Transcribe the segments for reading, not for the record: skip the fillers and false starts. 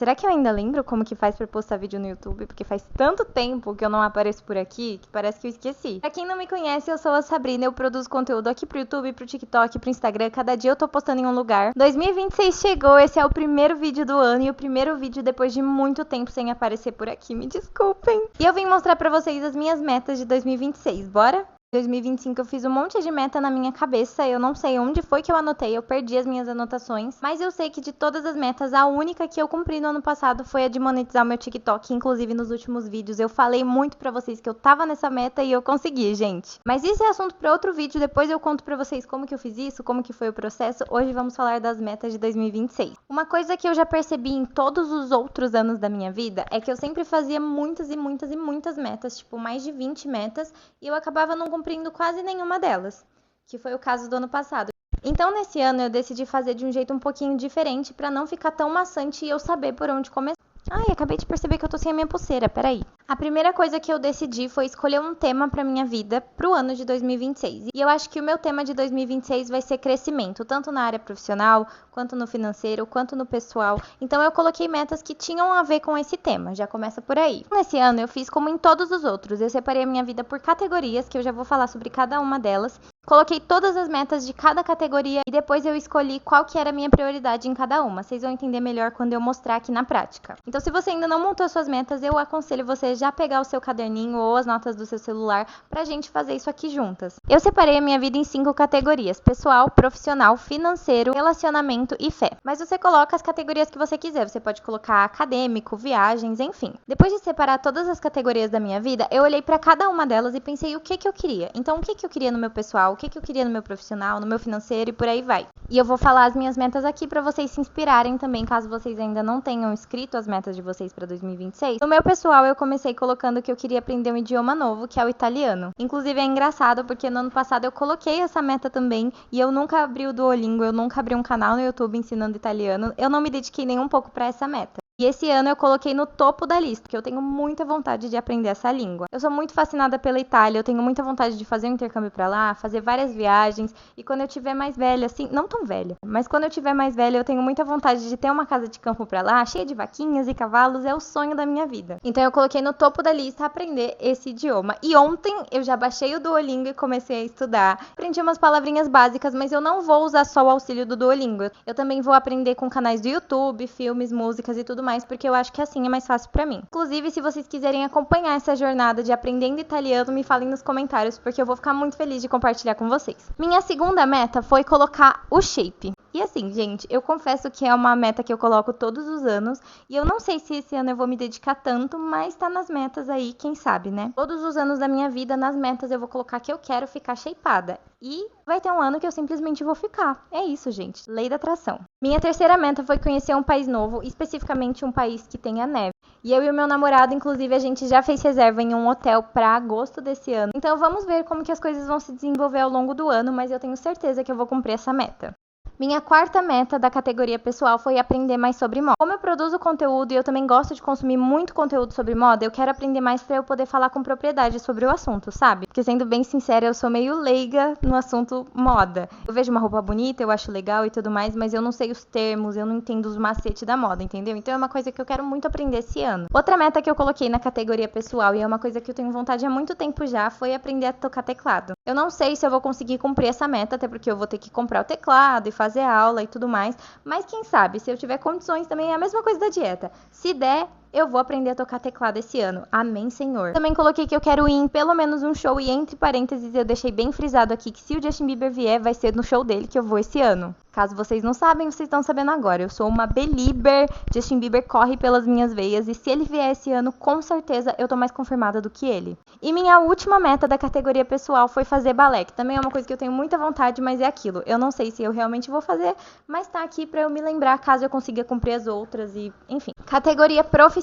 Será que eu ainda lembro como que faz pra postar vídeo no YouTube? Porque faz tanto tempo que eu não apareço por aqui que parece que eu esqueci. Pra quem não me conhece, eu sou a Sabrina, eu produzo conteúdo aqui pro YouTube, pro TikTok, pro Instagram. Cada dia eu tô postando em um lugar. 2026 chegou, esse é o primeiro vídeo do ano e o primeiro vídeo depois de muito tempo sem aparecer por aqui, me desculpem. E eu vim mostrar pra vocês as minhas metas de 2026, bora? Em 2025 eu fiz um monte de meta na minha cabeça, eu não sei onde foi que eu anotei, eu perdi as minhas anotações, mas eu sei que de todas as metas, a única que eu cumpri no ano passado foi a de monetizar o meu TikTok, inclusive nos últimos vídeos eu falei muito pra vocês que eu tava nessa meta e eu consegui, gente. Mas isso é assunto pra outro vídeo, depois eu conto pra vocês como que eu fiz isso, como que foi o processo. Hoje vamos falar das metas de 2026. Uma coisa que eu já percebi em todos os outros anos da minha vida é que eu sempre fazia muitas metas, tipo mais de 20 metas, e eu acabava não cumprindo quase nenhuma delas, que foi o caso do ano passado. Então, nesse ano, eu decidi fazer de um jeito um pouquinho diferente para não ficar tão maçante e eu saber por onde começar. Ai, acabei de perceber que eu tô sem a minha pulseira, peraí. A primeira coisa que eu decidi foi escolher um tema pra minha vida pro ano de 2026. E eu acho que o meu tema de 2026 vai ser crescimento, tanto na área profissional, quanto no financeiro, quanto no pessoal. Então eu coloquei metas que tinham a ver com esse tema, já começa por aí. Nesse ano eu fiz como em todos os outros, eu separei a minha vida por categorias, que eu já vou falar sobre cada uma delas. Coloquei todas as metas de cada categoria e depois eu escolhi qual que era a minha prioridade em cada uma. Vocês vão entender melhor quando eu mostrar aqui na prática. Então, se você ainda não montou suas metas, eu aconselho você já pegar o seu caderninho ou as notas do seu celular pra gente fazer isso aqui juntas. Eu separei a minha vida em 5 categorias: pessoal, profissional, financeiro, relacionamento e fé. Mas você coloca as categorias que você quiser. Você pode colocar acadêmico, viagens, enfim. Depois de separar todas as categorias da minha vida, eu olhei pra cada uma delas e pensei o que eu queria. Então, o que eu queria no meu pessoal, o que eu queria no meu profissional, no meu financeiro e por aí vai. E eu vou falar as minhas metas aqui pra vocês se inspirarem também, caso vocês ainda não tenham escrito as metas de vocês pra 2026. No meu pessoal, eu comecei colocando que eu queria aprender um idioma novo, que é o italiano. Inclusive, é engraçado porque no ano passado eu coloquei essa meta também e eu nunca abri o Duolingo, eu nunca abri um canal no YouTube ensinando italiano. Eu não me dediquei nem um pouco pra essa meta. E esse ano eu coloquei no topo da lista, porque eu tenho muita vontade de aprender essa língua. Eu sou muito fascinada pela Itália, eu tenho muita vontade de fazer um intercâmbio pra lá, fazer várias viagens. E quando eu tiver mais velha, assim, não tão velha, mas quando eu tiver mais velha, eu tenho muita vontade de ter uma casa de campo pra lá, cheia de vaquinhas e cavalos, é o sonho da minha vida. Então eu coloquei no topo da lista aprender esse idioma. E ontem eu já baixei o Duolingo e comecei a estudar. Aprendi umas palavrinhas básicas, mas eu não vou usar só o auxílio do Duolingo. Eu também vou aprender com canais do YouTube, filmes, músicas e tudo mais, porque eu acho que assim é mais fácil pra mim. Inclusive, se vocês quiserem acompanhar essa jornada de aprendendo italiano, me falem nos comentários, porque eu vou ficar muito feliz de compartilhar com vocês. Minha segunda meta foi colocar o shape. E assim, gente, eu confesso que é uma meta que eu coloco todos os anos, e eu não sei se esse ano eu vou me dedicar tanto, mas tá nas metas aí, quem sabe, né? Todos os anos da minha vida, nas metas, eu vou colocar que eu quero ficar shapeada. E vai ter um ano que eu simplesmente vou ficar. É isso, gente. Lei da atração. Minha terceira meta foi conhecer um país novo, especificamente um país que tenha neve. E eu e o meu namorado, inclusive, a gente já fez reserva em um hotel para agosto desse ano. Então vamos ver como que as coisas vão se desenvolver ao longo do ano, mas eu tenho certeza que eu vou cumprir essa meta. Minha quarta meta da categoria pessoal foi aprender mais sobre moda. Como eu produzo conteúdo e eu também gosto de consumir muito conteúdo sobre moda, eu quero aprender mais para eu poder falar com propriedade sobre o assunto, sabe? Porque sendo bem sincera, eu sou meio leiga no assunto moda. Eu vejo uma roupa bonita, eu acho legal e tudo mais, mas eu não sei os termos, eu não entendo os macetes da moda, entendeu? Então é uma coisa que eu quero muito aprender esse ano. Outra meta que eu coloquei na categoria pessoal, e é uma coisa que eu tenho vontade há muito tempo já, foi aprender a tocar teclado. Eu não sei se eu vou conseguir cumprir essa meta, até porque eu vou ter que comprar o teclado e fazer aula e tudo mais, mas quem sabe, se eu tiver condições também é a mesma coisa da dieta. Se der, eu vou aprender a tocar teclado esse ano. Amém, Senhor. Também coloquei que eu quero ir em pelo menos um show e entre parênteses eu deixei bem frisado aqui que se o Justin Bieber vier, vai ser no show dele que eu vou esse ano. Caso vocês não sabem, vocês estão sabendo agora. Eu sou uma belieber. Justin Bieber corre pelas minhas veias e se ele vier esse ano, com certeza eu tô mais confirmada do que ele. E minha última meta da categoria pessoal foi fazer balé, que também é uma coisa que eu tenho muita vontade, mas é aquilo. Eu não sei se eu realmente vou fazer, mas tá aqui pra eu me lembrar caso eu consiga cumprir as outras e, enfim. Categoria profissional.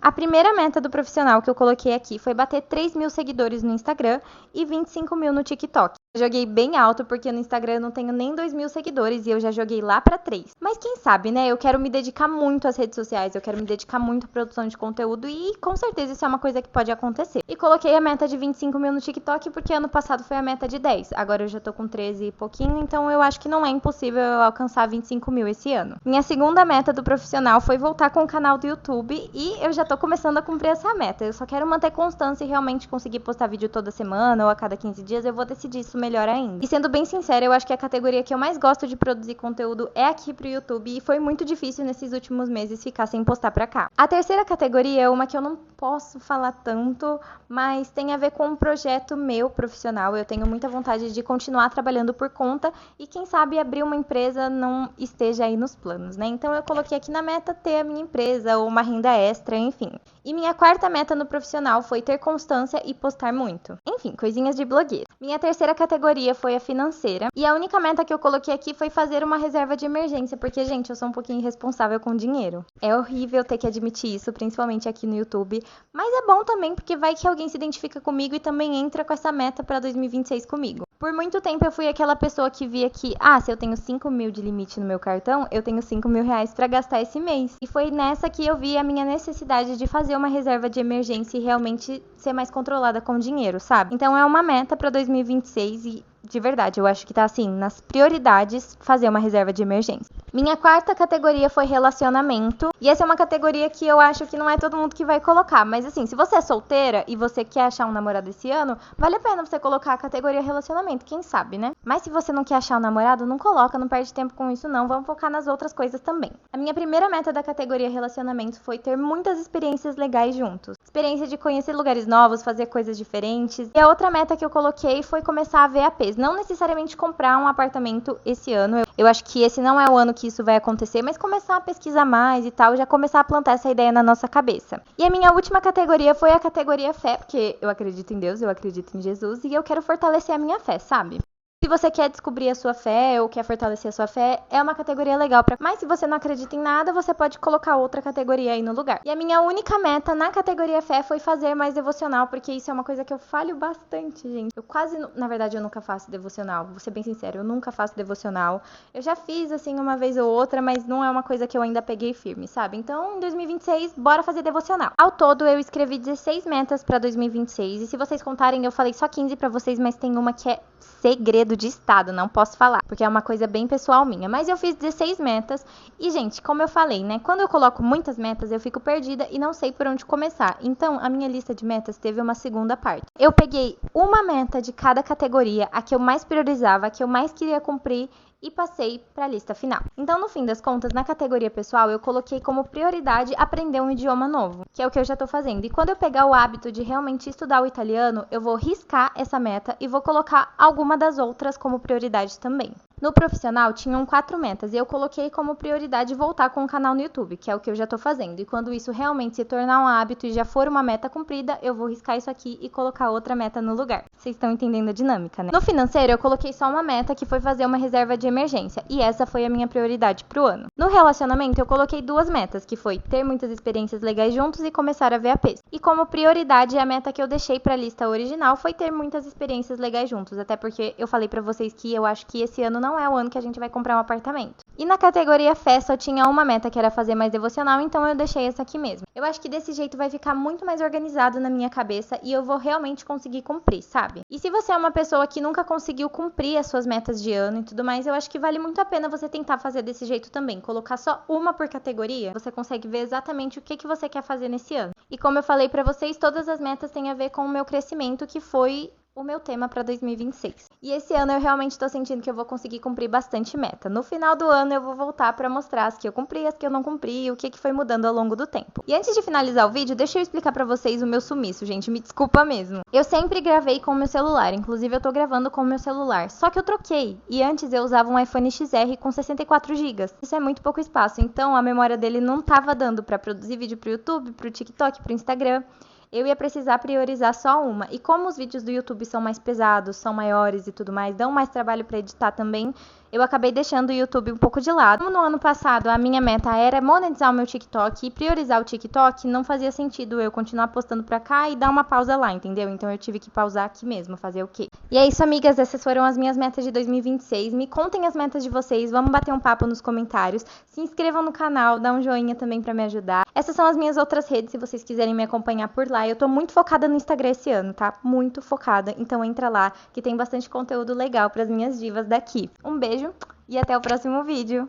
A primeira meta do profissional que eu coloquei aqui foi bater 3.000 seguidores no Instagram e 25 mil no TikTok. Eu joguei bem alto porque no Instagram eu não tenho nem 2.000 seguidores e eu já joguei lá pra 3. Mas quem sabe, né? Eu quero me dedicar muito às redes sociais, eu quero me dedicar muito à produção de conteúdo e com certeza isso é uma coisa que pode acontecer. E coloquei a meta de 25 mil no TikTok porque ano passado foi a meta de 10. Agora eu já tô com 13 e pouquinho, então eu acho que não é impossível eu alcançar 25 mil esse ano. Minha segunda meta do profissional foi voltar com o canal do YouTube e eu já tô começando a cumprir essa meta. Eu só quero manter constância e realmente conseguir postar vídeo toda semana ou a cada 15 dias. Eu vou decidir isso melhor ainda. E sendo bem sincera, eu acho que a categoria que eu mais gosto de produzir conteúdo é aqui pro YouTube e foi muito difícil nesses últimos meses ficar sem postar pra cá. A terceira categoria é uma que eu não posso falar tanto, mas tem a ver com um projeto meu profissional. Eu tenho muita vontade de continuar trabalhando por conta e quem sabe abrir uma empresa não esteja aí nos planos, né? Então eu coloquei aqui na meta ter a minha empresa ou uma renda extra, enfim. E minha quarta meta no profissional foi ter constância e postar muito. Enfim, coisinhas de blogueira. Minha terceira categoria foi a financeira. E a única meta que eu coloquei aqui foi fazer uma reserva de emergência, porque, gente, eu sou um pouquinho irresponsável com dinheiro. É horrível ter que admitir isso, principalmente aqui no YouTube. Mas é bom também, porque vai que alguém se identifica comigo e também entra com essa meta pra 2026 comigo. Por muito tempo eu fui aquela pessoa que via que, se eu tenho 5 mil de limite no meu cartão, eu tenho 5 mil reais pra gastar esse mês. E foi nessa que eu vi a minha necessidade de fazer uma reserva de emergência e realmente ser mais controlada com o dinheiro, sabe? Então é uma meta pra 2026 e de verdade, eu acho que tá assim, nas prioridades, fazer uma reserva de emergência. Minha quarta categoria foi relacionamento. E essa é uma categoria que eu acho que não é todo mundo que vai colocar. Mas assim, se você é solteira e você quer achar um namorado esse ano, vale a pena você colocar a categoria relacionamento, quem sabe, né? Mas se você não quer achar um namorado, não coloca, não perde tempo com isso não. Vamos focar nas outras coisas também. A minha primeira meta da categoria relacionamento foi ter muitas experiências legais juntos. Experiência de conhecer lugares novos, fazer coisas diferentes. E a outra meta que eu coloquei foi começar a VAPs. Não necessariamente comprar um apartamento esse ano. Eu acho que esse não é o ano que isso vai acontecer, mas começar a pesquisar mais e tal, já começar a plantar essa ideia na nossa cabeça. E a minha última categoria foi a categoria fé, porque eu acredito em Deus, eu acredito em Jesus e eu quero fortalecer a minha fé, sabe? Se você quer descobrir a sua fé ou quer fortalecer a sua fé, é uma categoria legal. Mas se você não acredita em nada, você pode colocar outra categoria aí no lugar. E a minha única meta na categoria fé foi fazer mais devocional, porque isso é uma coisa que eu falho bastante, gente. Na verdade, eu nunca faço devocional. Vou ser bem sincera, eu nunca faço devocional. Eu já fiz, assim, uma vez ou outra, mas não é uma coisa que eu ainda peguei firme, sabe? Então, em 2026, bora fazer devocional. Ao todo, eu escrevi 16 metas pra 2026. E se vocês contarem, eu falei só 15 pra vocês, mas tem uma que é segredo de estado, não posso falar, porque é uma coisa bem pessoal minha, mas eu fiz 16 metas e, gente, como eu falei, né, quando eu coloco muitas metas, eu fico perdida e não sei por onde começar, então a minha lista de metas teve uma segunda parte. Eu peguei uma meta de cada categoria, a que eu mais priorizava, a que eu mais queria cumprir e passei para a lista final. Então, no fim das contas, na categoria pessoal, eu coloquei como prioridade aprender um idioma novo, que é o que eu já tô fazendo. E quando eu pegar o hábito de realmente estudar o italiano, eu vou riscar essa meta e vou colocar alguma das outras como prioridade também. No profissional, tinham 4 metas e eu coloquei como prioridade voltar com o canal no YouTube, que é o que eu já tô fazendo. E quando isso realmente se tornar um hábito e já for uma meta cumprida, eu vou riscar isso aqui e colocar outra meta no lugar. Vocês estão entendendo a dinâmica, né? No financeiro, eu coloquei só uma meta, que foi fazer uma reserva de emergência. E essa foi a minha prioridade pro ano. No relacionamento, eu coloquei 2 metas, que foi ter muitas experiências legais juntos e começar a VAPs. E como prioridade, a meta que eu deixei pra lista original foi ter muitas experiências legais juntos. Até porque eu falei pra vocês que eu acho que esse ano não é o ano que a gente vai comprar um apartamento. E na categoria fé só tinha uma meta, que era fazer mais devocional, então eu deixei essa aqui mesmo. Eu acho que desse jeito vai ficar muito mais organizado na minha cabeça e eu vou realmente conseguir cumprir, sabe? E se você é uma pessoa que nunca conseguiu cumprir as suas metas de ano e tudo mais, eu acho que vale muito a pena você tentar fazer desse jeito também. Colocar só uma por categoria, você consegue ver exatamente o que você quer fazer nesse ano. E como eu falei pra vocês, todas as metas têm a ver com o meu crescimento, que foi o meu tema para 2026. E esse ano eu realmente tô sentindo que eu vou conseguir cumprir bastante meta. No final do ano eu vou voltar para mostrar as que eu cumpri, as que eu não cumpri e o que foi mudando ao longo do tempo. E antes de finalizar o vídeo, deixa eu explicar para vocês o meu sumiço, gente, me desculpa mesmo. Eu sempre gravei com o meu celular, inclusive eu tô gravando com o meu celular, só que eu troquei. E antes eu usava um iPhone XR com 64 GB. Isso é muito pouco espaço, então a memória dele não tava dando para produzir vídeo pro YouTube, pro TikTok, pro Instagram. Eu ia precisar priorizar só uma. E como os vídeos do YouTube são mais pesados, são maiores e tudo mais, dão mais trabalho para editar também, eu acabei deixando o YouTube um pouco de lado. Como no ano passado a minha meta era monetizar o meu TikTok e priorizar o TikTok, não fazia sentido eu continuar postando pra cá e dar uma pausa lá, entendeu? Então eu tive que pausar aqui mesmo, fazer o quê? E é isso, amigas, essas foram as minhas metas de 2026. Me contem as metas de vocês, vamos bater um papo nos comentários. Se inscrevam no canal, dá um joinha também pra me ajudar. Essas são as minhas outras redes, se vocês quiserem me acompanhar por lá. Eu tô muito focada no Instagram esse ano, tá? Muito focada, então entra lá que tem bastante conteúdo legal pras minhas divas daqui. Um beijo e até o próximo vídeo.